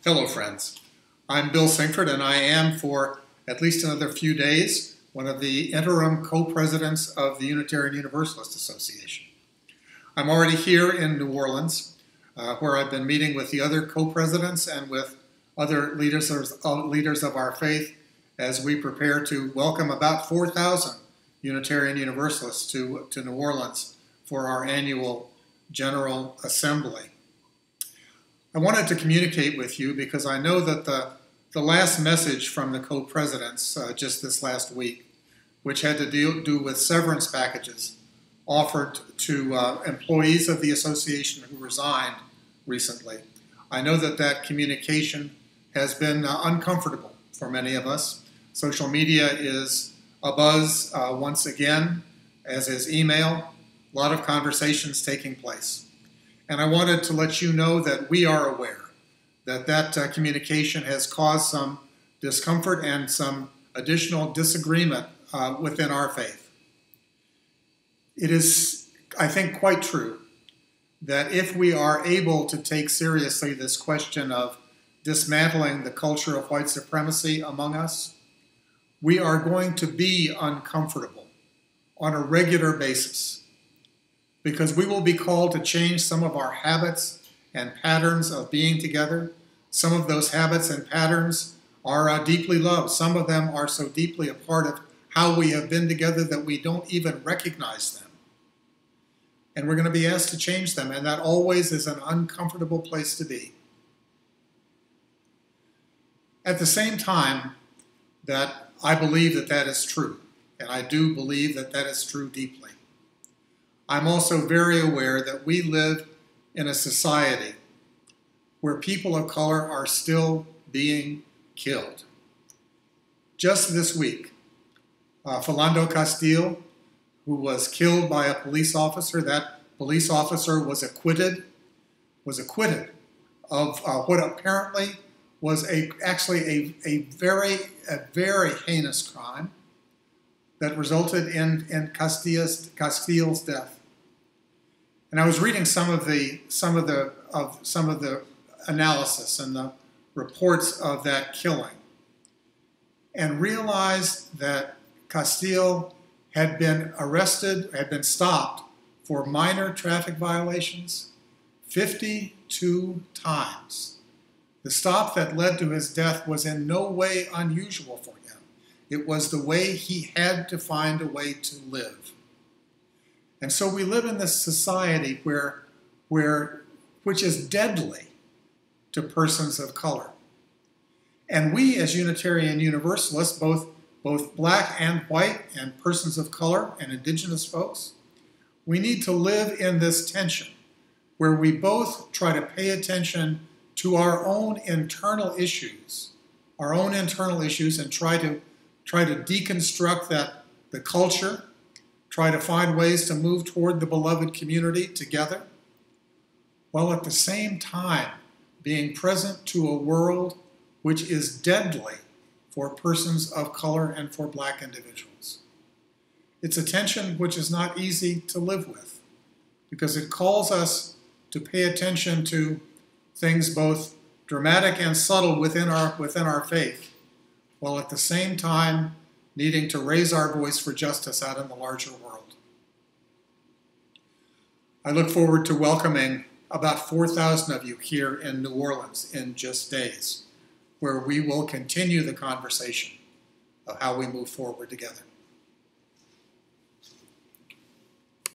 Hello, friends. I'm Bill Sinkford, and I am, for at least another few days, one of the Interim Co-Presidents of the Unitarian Universalist Association. I'm already here in New Orleans, where I've been meeting with the other co-presidents and with other leaders of our faith as we prepare to welcome about 4,000 Unitarian Universalists to New Orleans for our annual General Assembly. I wanted to communicate with you because I know that the last message from the co-presidents just this last week, which had to do with severance packages offered to employees of the association who resigned recently. I know that that communication has been uncomfortable for many of us. Social media is abuzz once again, as is email. A lot of conversations taking place. And I wanted to let you know that we are aware that that communication has caused some discomfort and some additional disagreement within our faith. It is, I think, quite true that if we are able to take seriously this question of dismantling the culture of white supremacy among us, we are going to be uncomfortable on a regular basis, because we will be called to change some of our habits and patterns of being together. Some of those habits and patterns are deeply loved. Some of them are so deeply a part of how we have been together that we don't even recognize them. And we're going to be asked to change them, and that always is an uncomfortable place to be. At the same time that I believe that that is true, and I do believe that that is true deeply, I'm also very aware that we live in a society where people of color are still being killed. Just this week, Philando Castile, who was killed by a police officer, that police officer was acquitted of what apparently was actually a very heinous crime that resulted in Castile's death. And I was reading some of the analysis and the reports of that killing, and realized that Castile had been stopped for minor traffic violations 52 times. The stop that led to his death was in no way unusual for him. It was the way he had to find a way to live. And so we live in this society which is deadly to persons of color. And we as Unitarian Universalists, both black and white and persons of color and indigenous folks, we need to live in this tension where we both try to pay attention to our own internal issues and try to deconstruct the culture, try to find ways to move toward the beloved community together, while at the same time being present to a world which is deadly for persons of color and for black individuals. It's a tension which is not easy to live with, because it calls us to pay attention to things both dramatic and subtle within our faith, while at the same time needing to raise our voice for justice out in the larger world. I look forward to welcoming about 4,000 of you here in New Orleans in just days, where we will continue the conversation of how we move forward together.